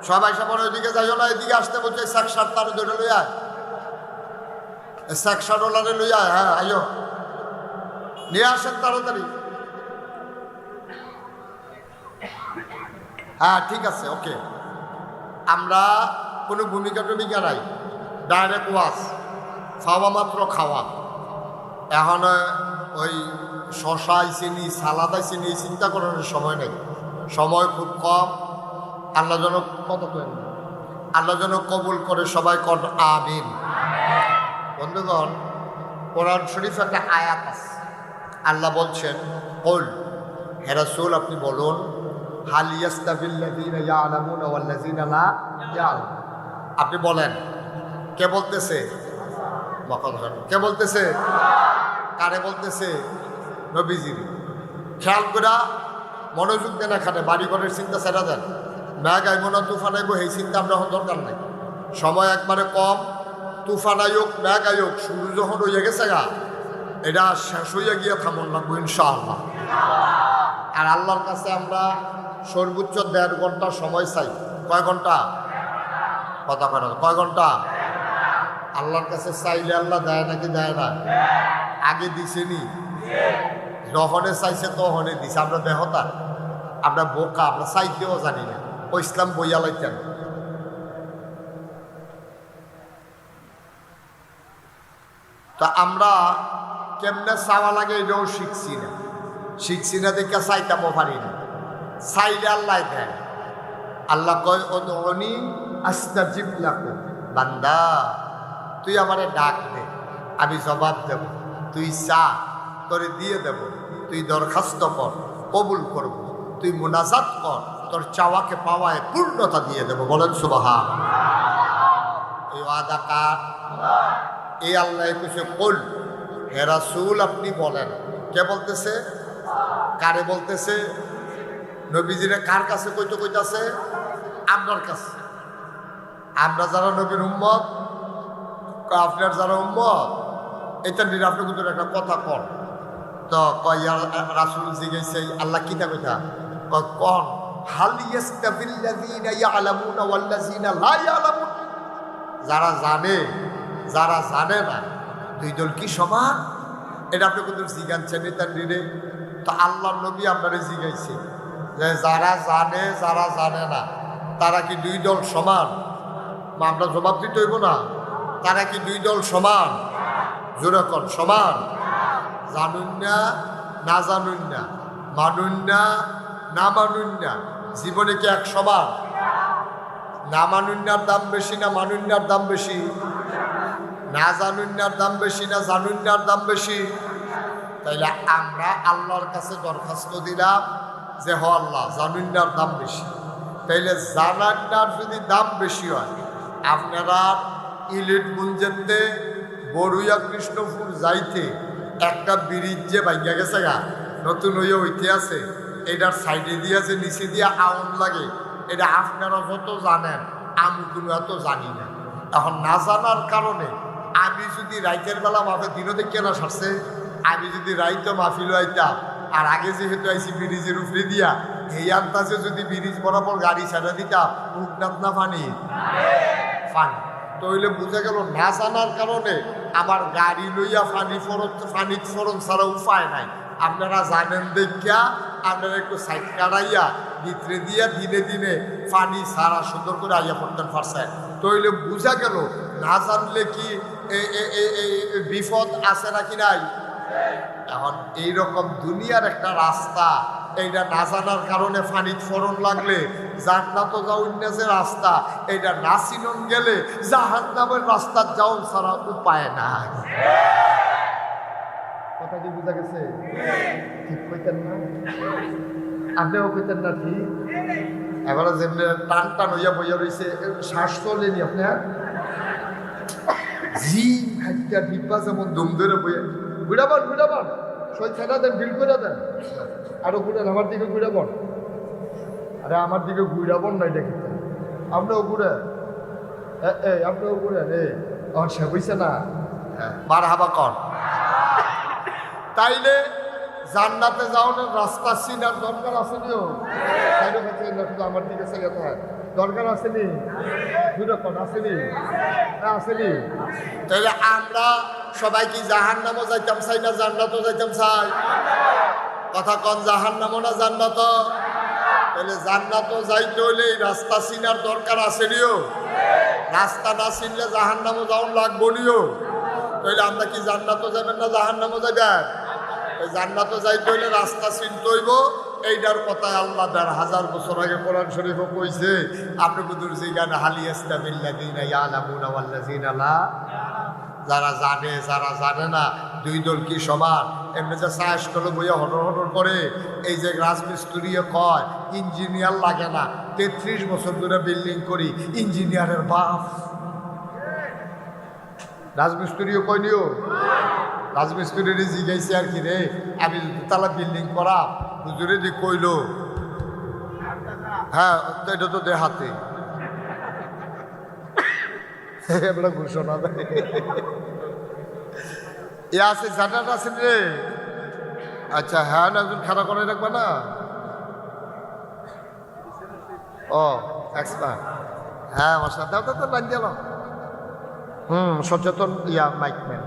সবাই সবার ওইদিকে যাইও না, এদিকে আসতে বলছে স্যাকশার তার ধরে লইয়া, স্যাকশার ওলারে লইয়া, হ্যাঁ আইও নিয়ে আসেন তাড়াতাড়ি। হ্যাঁ ঠিক আছে, ওকে। আমরা কোনো ভূমিকা টুমিকা নাই, ডাইরেক্ট ওয়াজ, খাওয়া মাত্র খাওয়া। এখন ওই শশা আইসিনি, সালাদ আইসিনি, চিন্তা করার সময় নেই, সময় খুব কম। আল্লাহ যেন কত করেন, আল্লাহ যেন কবুল করে, সবাই কর আমিন। বন্ধুগণ, কোরআন শরীফ একটা আয়াত আছে, আল্লাহ বলছেন কুল, হে রাসূল আপনি বলুন, হাল ইয়াস্তাবিল্লাযীনা ইয়ালামুনা ওয়াল্লাযীনা লা ইয়ালামুন। আপনি বলেন, কে বলতেছে? কে বলতেছে? কারে বলতেছে? নবীজি। খেয়াল করে মনোযোগ দেন, এখানে বাড়িঘরের চিন্তা ছেড়া দেন। মেঘ আইব না তুফান আইব এই চিন্তা আমরা দরকার নাই, সময় একবারে কম। তুফান আয়োগ মেঘ আয়োগ শুরু যখন হয়ে গেছে গা, এটা শেষ হইয়া গিয়ে থামন লাগবো ইনশাআল্লাহ। আর আল্লাহর কাছে আমরা সর্বোচ্চ 1.5 ঘন্টা সময় চাই। কয় ঘন্টা? কথা কয় না, কয় ঘন্টা? আল্লাহর কাছে চাইলে আল্লাহ দেয় নাকি দেয় না? আগে দিছেনি, যখনে চাইছে তখনে দিছে। আমরা দেহতা, আমরা বোকা, আমরা চাইতেও জানি না। ও ইসলাম বইয়া লাইতেন। তা আমরা কেমনে চাওয়া লাগে এটাও শিখছি না দেখে চাইতামও পারি না। চাইলে আল্লাহ দেন। আল্লাহ কয় উদউনি আস্তাজিব লাকুম, বান্দা তুই আমারে ডাক দে, আমি জবাব দেব। তুই চা, তোরে দিয়ে দেব। তুই দরখাস্ত কর, কবুল করব। তুই মুনাজাত কর, তোর চাওয়াকে পাওয়ায় পূর্ণতা দিয়ে দেব। বলেন সুবহান। এই ওয়াদা কার? এই আল্লাহ কিছু কুল, হে রাসূল আপনি বলেন। কে বলতেছে? কারে বলতেছে? নবীজিরে কার কাছে কইতে কইতাছে? আপনার কাছে। আমরা যারা নবীর উম্মত, আপনার যারা উম্মত, এটা নিয়ে আপনি কিন্তু একটা কথা কন। তো কয় রাসূল জিজ্ঞাসা, আল্লাহ কিতা কইতা? কন হাল ইয়াস্তাবিল্লাযীনা ইয়ালামুনা ওয়াল্লাযীনা লা ইয়ালামুন। যারা জানে, যারা জানে না, দুই দল কি সমান? এটা আপনি কিন্তু জিজ্ঞানছেন এটা নিরে। তো আল্লাহর নবী আপনারে জিজ্ঞাইছে যে যারা জানে, যারা জানে না, তারা কি দুই দল সমান? আমরা জবাব দিতে হইব না? তারা কি দুই দল সমান? জোরে কর, সমান। জানুন না, না জানুন না, মানুন না, না মানুন না, জীবনে কি এক সমান? না মানুন্যার দাম বেশি না মানুন্যার দাম বেশি? না জানুন্যার দাম বেশি না জানুন্যার দাম বেশি? তাইলে আমরা আল্লাহর কাছে দরখাস্ত দিলাম যে হ আল্লাহ, জানুন্যার দাম বেশি। তাইলে জানান্যার যদি দাম বেশি হয়, আপনারা ইলিট গুঞ্জেতে বড়ুয়া কৃষ্ণপুর যাইতে একটা ব্রিজ যে ভাঙ্গা গেছে গা, নতুন হইয়া হইতে আছে, এটার সাইডে দিয়ে আছে, নিচে দিয়ে আউন লাগে। এটা আপনারা যত জানেন, আমি কোনো এত জানি না। এখন না জানার কারণে আমি যদি রাইতের বেলা মাফে দিনও দেখে না সারছে, আমি যদি রাইতে মাহফিল আইতাম, আর আগে যেহেতু আইসি ব্রিজের উপরে দিয়া, এই আন্দাজে যদি ব্রিজ বরাবর গাড়ি ছাড়া দিতাম, উঠনাত না পানি পানি। তো হইলে বুঝা গেল না জানার কারণে আমার গাড়ি লইয়া পানি ফরন ছাড়া উপায় নাই। আপনারা জানেন দেখিয়া আপনারা একটু সাইড কাটাইয়া ভিতরে দিয়া দিনে দিনে পানি সারা সুন্দর করে আইয়া পড়তেন পারছেন। তো হইলে বুঝা গেল না জানলে কি বিপদ আছে নাকি নাই? এখন এইরকম দুনিয়ার একটা রাস্তা, এইটা না জানার কারণে পানিত ফরন লাগলে জান্নাত যাওয়ার যে রাস্তা, এইটা না চিনন গেলে জাহান্নামের রাস্তা যাওন ছাড়া উপায় নাই। কথা কি বুঝা গেছে? ঠিক কইতেন না? আপনিও কইতেন না ঠিক? এবার যেমনি টান টান হইয়া বইয়া রয়েছে, শ্বাস চলেনি আপনার? জি খাইটা ডিব্বা যেমন দম ধরে বইয়া ঘুরাবান ঘুরাবান, সই ছেড়া দেন, বিল করে দেন। আরো ঘুরেন, আমার দিকে ঘুরাবন। আরে আমার দিকে ঘুরাবন নাই দেখি, আপনিও ঘুরেন, আপনিও ঘুরেন। আমার সে হইছে না, বার হাবা কর। তাইলে জান্নাতে যাওয়ার রাস্তা চিনার দরকার আছে নিও। শুধু আমার দিকে চলে দরকার আসেনি? দুরকম আসেনি? আসেনি? তাহলে আমরা সবাই কি জাহান্নামও যাইতাম চাই না জান্নাতও যাইতাম চাই? কথা কন, জাহান্নামও না জান্নাত? তাহলে জান্নাতও যাইতে হইলে এই রাস্তা চিনার দরকার আসেনিও? রাস্তা না চিনলে জাহান্নামও যাওয়ার লাগবো নিও। তাহলে আমরা কি জান্নাতও যাবেন না জাহান্নামও যাবেন? জান্নাতও যাইতে হইলে রাস্তা চিনতে হইব। এইটার কথায় আল্লাহ ১,৫০০ বছর আগে কোরআন শরীফও কইছে, আপনি বুদুর জিগান হালি ইস্তামিল্লাযিনা ইয়ালামুনা ওয়াল্লাযিনা লা। যারা জানে যারা জানে না দুই দল কি সমান? এমনি যে সায়েস করলে বইয়া হটর হটর করে, এই যে রাজমিস্ত্রিও কয় ইঞ্জিনিয়ার লাগে না, ৩৩ বছর ধরে বিল্ডিং করি, ইঞ্জিনিয়ারের বাপ। রাজমিস্ত্রিও কইনিও, রাজমিস্ত্রির জিগাইছে আর কি রে, আমি তালা বিল্ডিং করা হুজুরে দি কইল, হ্যাঁ এটা তো দে হাতে এবার ঘোষণা দেয় এ আছে জানার আছেন রে। আচ্ছা হ্যাঁ, একজন খারাপ করে রাখবে না? ও এক্সপার্ট, হ্যাঁ আমার সাথে তো লাইন গেল। সচেতন ইয়া মাইকম্যান।